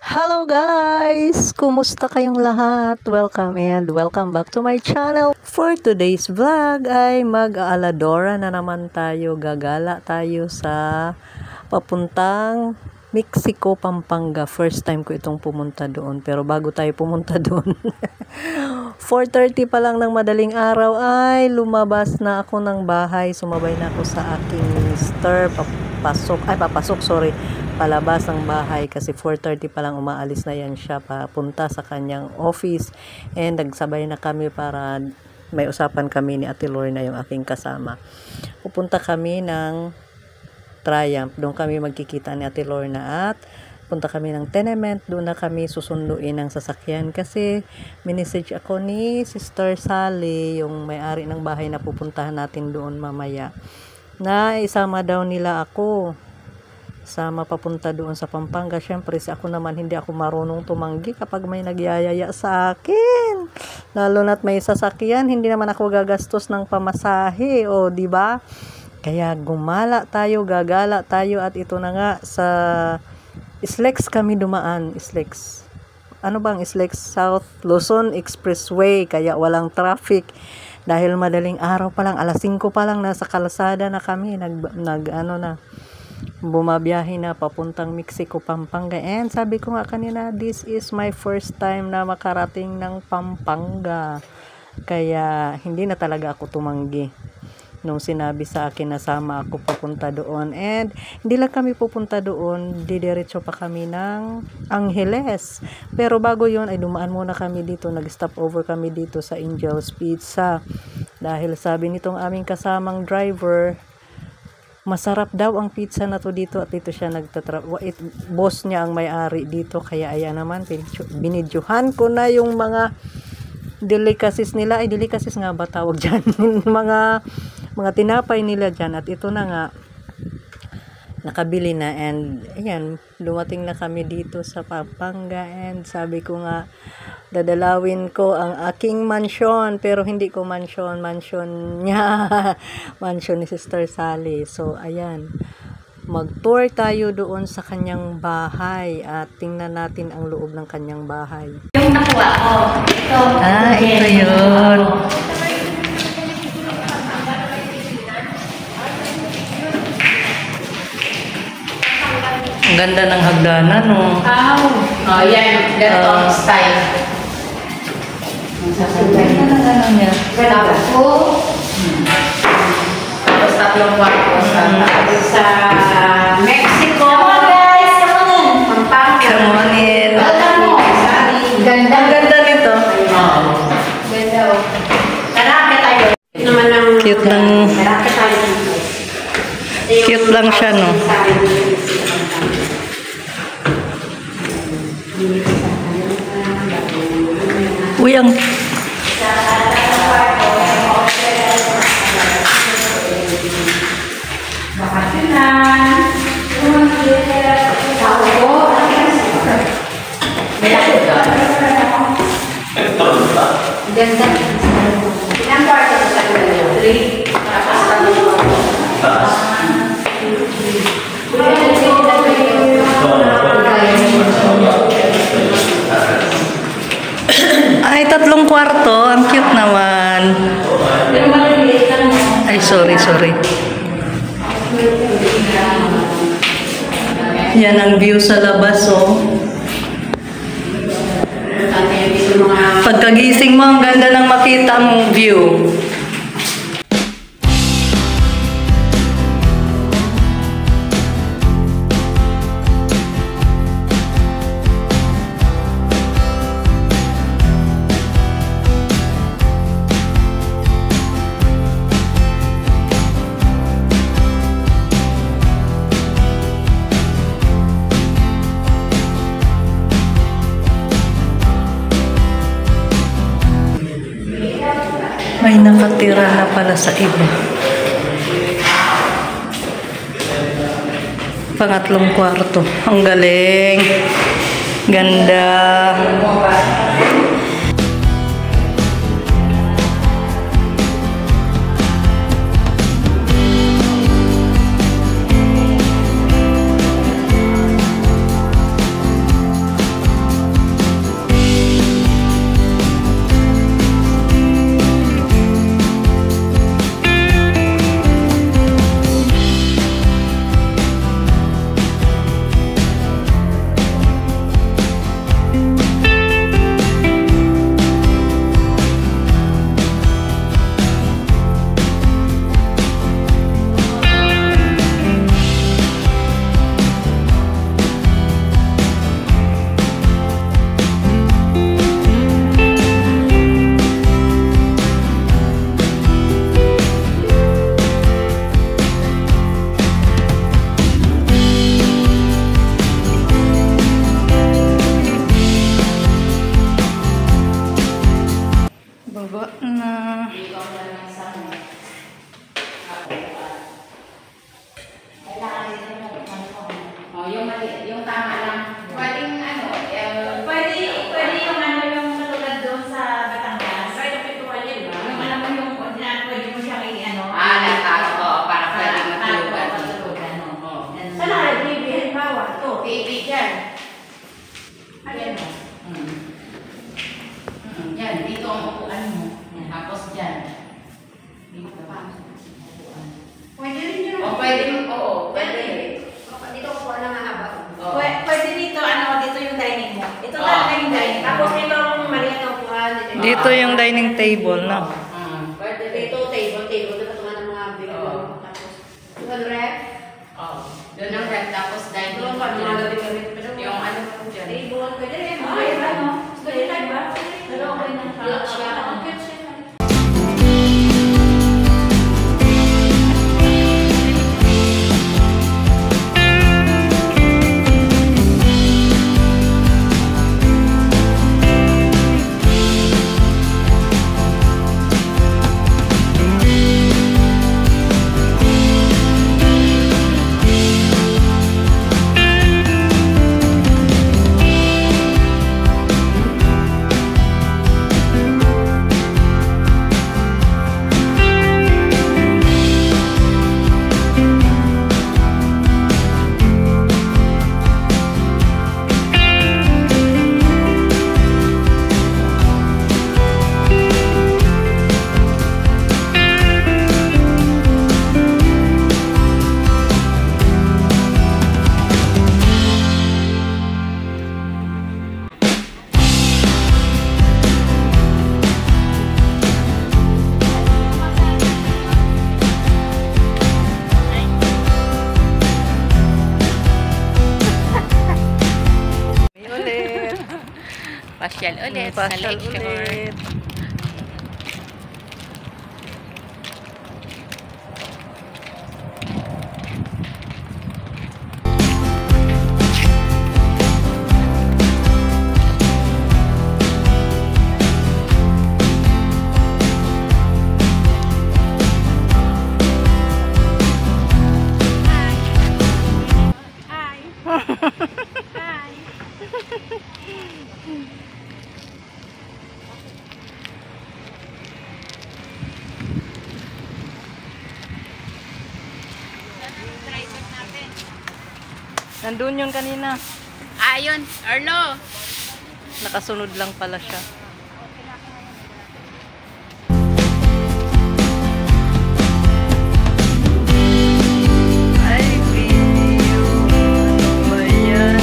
Hello guys! Kumusta kayong lahat? Welcome and welcome back to my channel. For today's vlog ay mag-aaladora na naman tayo. Gagala tayo sa papuntang Mexico, Pampanga. First time ko itong pumunta doon. Pero bago tayo pumunta doon, 4:30 pa lang ng madaling araw ay lumabas na ako ng bahay. Sumabay na ako sa aking mister. Palabas ng bahay kasi 4:30 pa lang umaalis na yan siya papunta sa kanyang office, and nagsabay na kami para may usapan kami ni Ate Lorna, yung aking kasama. Pupunta kami ng Triumph, doon kami magkikita ni Ate Lorna, at punta kami ng tenement, doon na kami susunduin ng sasakyan kasi minisage ako ni Sister Sally, yung may-ari ng bahay na pupuntahan natin doon mamaya, na isama daw nila ako sama papunta doon sa Pampanga. Syempre ako naman hindi ako marunong tumanggi kapag may nagyayaya sa akin, lalo na't may sasakyan, hindi naman ako gagastos ng pamasahe, o di ba? Kaya gagala tayo, at ito na nga sa Islex kami dumaan. Islex, ano bang Islex? South Luzon Expressway, kaya walang traffic dahil madaling araw pa lang, alas 5 pa lang nasa kalsada na kami, bumabiyahe na papuntang Mexico, Pampanga. And sabi ko nga kanina, this is my first time na makarating ng Pampanga, kaya hindi na talaga ako tumanggi nung sinabi sa akin na sama ako pupunta doon. And hindi lang kami pupunta doon, didiretso pa kami ng Angeles, pero bago yun ay dumaan muna kami dito, nag-stop over kami dito sa Angel's Pizza dahil sabi nitong aming kasamang driver, masarap daw ang pizza na to dito, at dito siya boss niya ang may-ari dito, kaya ayan naman, binidyohan ko na yung mga delicacies nila. Ay, delicacies nga ba tawag dyan? mga tinapay nila dyan, at ito na nga, nakabili na, and ayan, dumating na kami dito sa Pampanga, and sabi ko nga, dadalawin ko ang aking mansion, pero hindi ko mansion niya, mansion ni Sister Sally. So ayan, mag-tour tayo doon sa kanyang bahay at tingnan natin ang loob ng kanyang bahay. Yung nakuha ko, ito. Ito yun. Ang ganda ng hagdanan, no? Oh, yan. Ganito style. Ang ganda ng ano niya. Tapos, tatlong kwarto sa Mexico. Come on, guys! Come on! Pampanga. Come on in. Ganda. Ang ganda nito. Ganda, oh. Karake tayo. Cute lang. Karake tayo. Cute lang siya, no? Uy, ang... Bakasinan. Tao po. May lakot doon. Ganda. Ilang kwarto sa kanila? 3. Tapos Ay, 3 kwarto. Ang cute naman. Ay, sorry. Yan ang view sa labas, oh. Pagkagising mo, ang ganda ng makita mong view. May nakatira na pala sa iba. Pangatlong kwarto. Ang galing. Ganda. pili dyan. Ayan o. Yan, dito ang upuan mo. Tapos dyan. Dito pa. Pwede rin yun. O, pwede mo. Oo, pwede. Dito upuan na mahaba. Pwede dito, dito yung dining mo. Ito talaga yung dining. Tapos ito ang maliit na upuan. Dito yung dining table na. Pwede dito, table. Dito pa naman ang mga bigyan. Tapos, doon rep. Doon ang rep. Tapos dining. Doon pa, mga gabi-gabi. Yung ano po dyan. Table. Pwede rin. Pwede rin ba? Pero okay na. Okay siya. Pasyal ulit. Pasyal ulit. Nandun yun kanina. Ayun, Arlo. Nakasunod lang pala siya. Ay, video. Ano ba yan?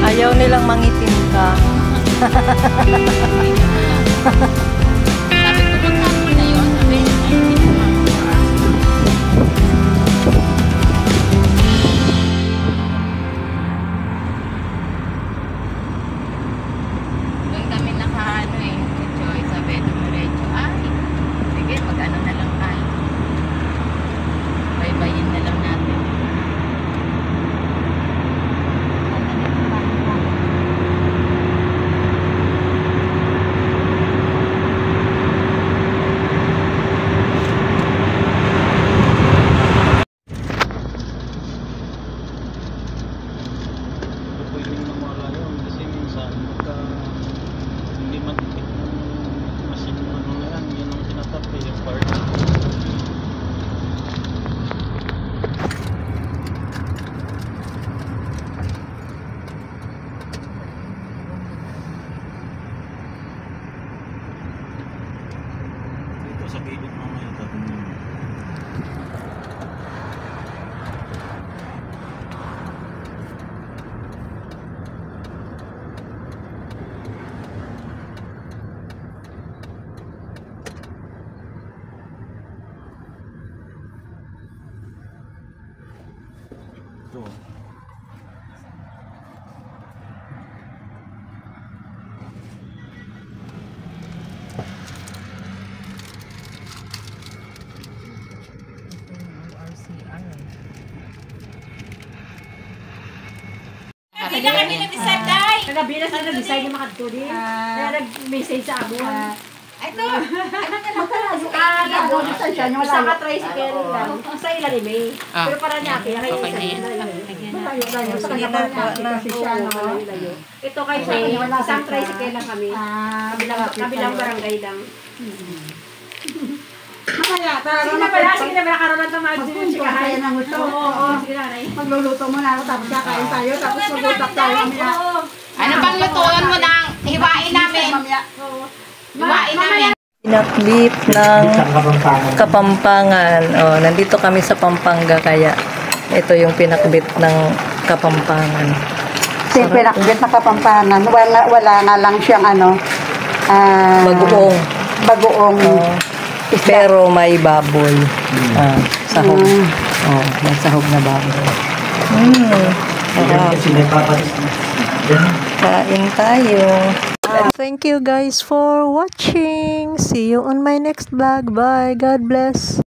Ayaw nilang mangitim ka. Sabi ko maghapon na yun. Sabi doon kami nakaano eh. Joy, sabi dumiretso. Ay, sige, mag-ano na lang tayo. Baybayin na lang natin. Kagabi na kami nag-decide, Day. Kagabi na sila nag-decide yung makatuli. Kaya nag-message sa abo. Ito. Isa ka tricycle lang. Sa ilalim eh. Pero para niya, kaya kayo isa ito kay Shay, isang tricycle lang kami. Kabilang barangay lang. Sige na pala, karoon lang ito mag-sikahay. Oo, sige na. Magluluto mo na ako, tapos kakain tayo, tapos mag-utak tayo. Ano bang lutuan mo nang hiwain namin? Hiwain namin. Pinakbit ng Kapampangan. Oh, nandito kami sa Pampanga kaya ito yung pinakbit ng Kapampangan. Kasi pinakbit na Kapampangan, wala nga lang siyang Bagoong. bagoong. Oh, pero may baboy. Sahog. Oh, may sahog na baboy. Kain tayo. Thank you guys for watching. See you on my next vlog. Bye. God bless.